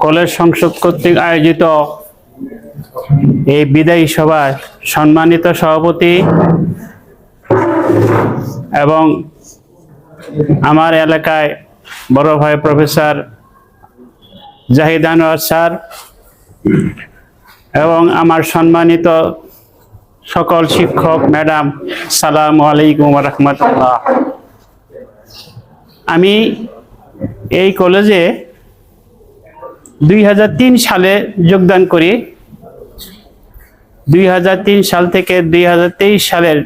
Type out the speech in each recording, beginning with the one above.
College সংসদ কর্তৃক আয়োজিত এই বিদায়ী সভায় সম্মানিত সভাপতি এবং আমার এলাকায় বড় ভাই প্রফেসর জাহিদ আনোয়ার স্যার এবং আমার সম্মানিত সকল শিক্ষক ম্যাডাম, আসসালামু আলাইকুম ওয়া রাহমাতুল্লাহ। আমি এই কলেজে 2003 সালে যোগদান করি। 2003 সাল থেকে 2023 সালের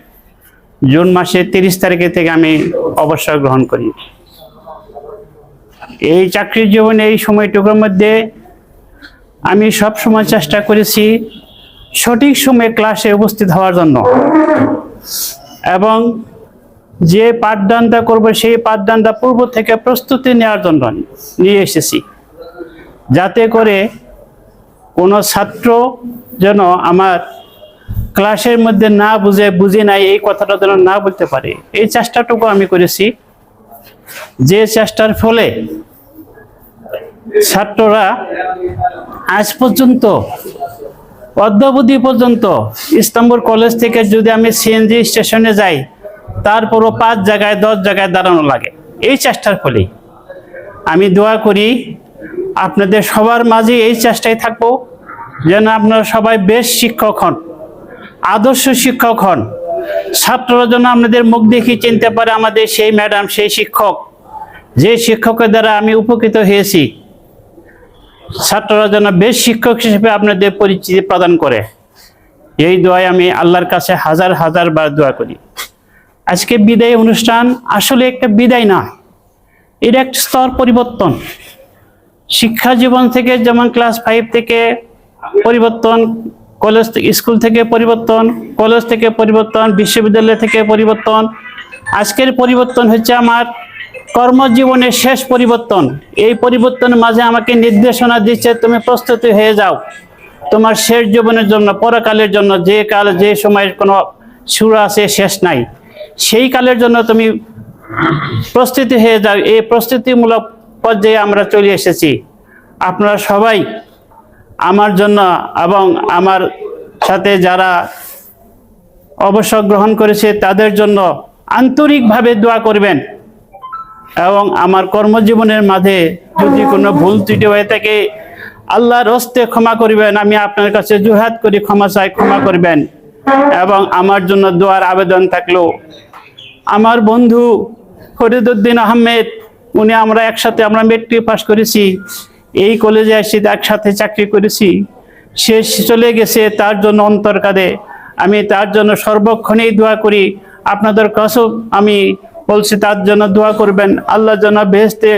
জুন মাসের 30 তারিখে থেকে আমি অবসর গ্রহণ করি। এই চাকরির জীবনে এই সময়টুকুর মধ্যে আমি সব সময় চেষ্টা করেছি সঠিক সময়ে ক্লাসে উপস্থিত হওয়ার জন্য এবং যে পাঠদানটা করব সেই পাঠদানটা পূর্ব থেকে প্রস্তুতি নেওয়ার জন্য নিয়ে এসেছি, যাতে করে কোনো ছাত্র যেন আমার ক্লাসের মধ্যে না বুঝে নাই এই কথাটা যেন না বলতে পারে, এই চেষ্টাটুকু আমি করেছি। যে চেষ্টার ফলে ছাত্ররা আজ পর্যন্ত অদ্যাবধি পর্যন্ত ইস্তাম্বুল কলেজ থেকে যদি আমি সিএনজি স্টেশনে যাই তারপরও 5 জায়গায় 10 জায়গায় দাঁড়ানো লাগে। এই চেষ্টার ফলেই আমি দোয়া করি আপনাদের সবার মাঝে এই চেষ্টায় থাকবো যেন আপনারা সবাই বেশ শিক্ষক হন, আদর্শ শিক্ষক হন। ছাত্ররা যেন আপনাদের মুখ দেখে চিনতে পারে আমাদের সেই ম্যাডাম, সেই শিক্ষক, যে শিক্ষকের দ্বারা আমি উপকৃত হয়েছি। ছাত্ররা যেন বেশ শিক্ষক হিসেবে আপনাদের পরিচিতি প্রদান করে, এই দোয়ায় আমি আল্লাহর কাছে হাজার হাজার বার দোয়া করি। আজকে বিদায় অনুষ্ঠান আসলে একটা বিদায় না, এর একটা স্তর পরিবর্তন। শিক্ষা জীবন থেকে যেমন ক্লাস 5 থেকে পরিবর্তন, কলেজ স্কুল থেকে পরিবর্তন, কলেজ থেকে পরিবর্তন, বিশ্ববিদ্যালয় থেকে পরিবর্তন, আজকের পরিবর্তন হচ্ছে আমার কর্মজীবনের শেষ পরিবর্তন। এই পরিবর্তনের মাঝে আমাকে নির্দেশনা দিচ্ছে তুমি প্রস্তুতি হয়ে যাও তোমার শেষ জীবনের জন্য, পরকালের জন্য, যে কাল যে সময়ের কোনো শুরু আছে শেষ নাই, সেই কালের জন্য তুমি প্রস্তুতি হয়ে যাও। এই প্রস্তুতিমূলক পর্যায়ে আমরা চলে এসেছি। আপনারা সবাই আমার জন্য এবং আমার সাথে যারা অবসর গ্রহণ করেছে তাদের জন্য আন্তরিকভাবে দোয়া করবেন এবং আমার কর্মজীবনের মাঝে যদি কোনো ভুল ত্রুটি হয়ে থাকে আল্লাহর হস্তে ক্ষমা করবেন। আমি আপনার কাছে জোহাত করি, ক্ষমা চাই, ক্ষমা করবেন। এবং আমার জন্য দোয়ার আবেদন থাকলো আমার বন্ধু ফরিদউদ্দিন আহমেদ, উনি আমরা একসাথে মেট্রিক পাস করেছি, এই কলেজে এসে একসাথে চাকরি করেছি, সে চলে গেছে, তার জন্য অন্তর কাঁদে। আমি তার জন্য সর্বক্ষণেই দোয়া করি। আপনাদের কাছেও আমি বলছি তার জন্য দোয়া করবেন। আল্লাহ যেন বেহেশতে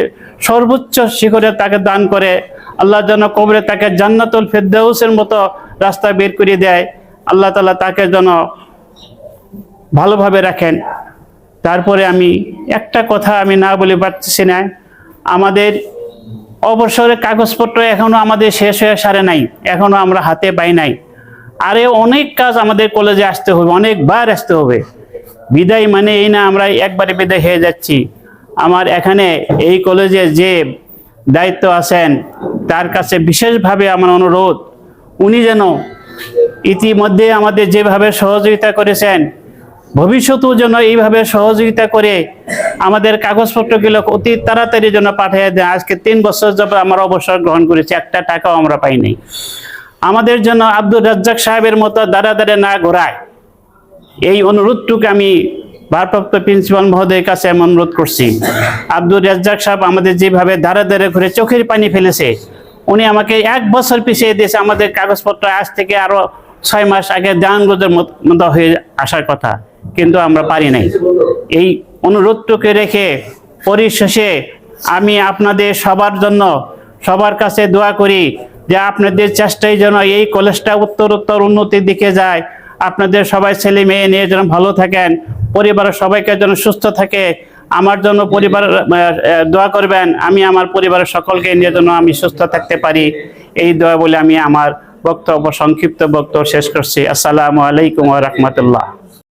সর্বোচ্চ শিখরে তাকে দান করে, আল্লাহ যেন কবরে তাকে জান্নাতুল ফেরদাউসের মতো রাস্তা বের করে দেয়, আল্লাহ তাআলা তাকে যেন ভালোভাবে রাখেন। তারপরে আমি একটা কথা আমি না বলে পারতেছি না, আমাদের অবসরের কাগজপত্র এখনো আমাদের শেষ হয়ে সারে নাই, এখনো আমরা হাতে পাই নাই। আরে অনেক কাজ আমাদের কলেজে আসতে হবে, অনেকবার আসতে হবে। বিদায় মানে এই না আমরা একবারে বিদায় হয়ে যাচ্ছি। আমার এখানে এই কলেজে যে দায়িত্ব আছেন তার কাছে বিশেষভাবে আমার অনুরোধ, উনি যেন ইতিমধ্যে আমাদের যেভাবে সহযোগিতা করেছেন ভবিষ্যতেও যেন এইভাবে সহযোগিতা করে আমাদের কাগজপত্রগুলো অতি তাড়াতাড়ি যেন পাঠিয়ে দেয়। আজকে 3 বছর যাবত আমরা অবসর গ্রহণ করেছি, একটা টাকাও আমরা পাই নাই। আমাদের জন্য আব্দুর রাজ্জাক সাহেবের মতো দাঁড়া দাঁড়ে না ঘোরায়, এই অনুরোধটুকু আমি ভারপ্রাপ্ত প্রিন্সিপাল মহোদয়ের কাছে আমি অনুরোধ করছি। আব্দুর রাজ্জাক সাহেব আমাদের যেভাবে দাঁড়া দাঁড়ে ঘুরে চোখের পানি ফেলেছে, উনি আমাকে 1 বছর পিছিয়ে দিয়েছে। আমাদের কাগজপত্র আজ থেকে আরো 6 মাস আগে জাহাঙ্গীরের মতো হয়ে আসার কথা, কিন্তু আমরা পারি নাই। এই অনুরোধটুকু রেখে পরিশেষে আমি আপনাদের সবার জন্য সবার কাছে দোয়া করি যে আপনাদের চেষ্টায় যেন এই কলেজটা উত্তরোত্তর উন্নতির দিকে যায়। আপনাদের সবাই ছেলে মেয়ে নিয়ে যেন ভালো থাকেন, পরিবারের সবাইকে যেন সুস্থ থাকে। আমার জন্য পরিবার দোয়া করবেন, আমি আমার পরিবারের সকলকে নিয়ে যেন আমি সুস্থ থাকতে পারি। এই দোয়া বলে আমি আমার বক্তব্য সংক্ষিপ্ত বক্তব্য শেষ করছি। আসসালামু আলাইকুম ওয়া রাহমাতুল্লাহ।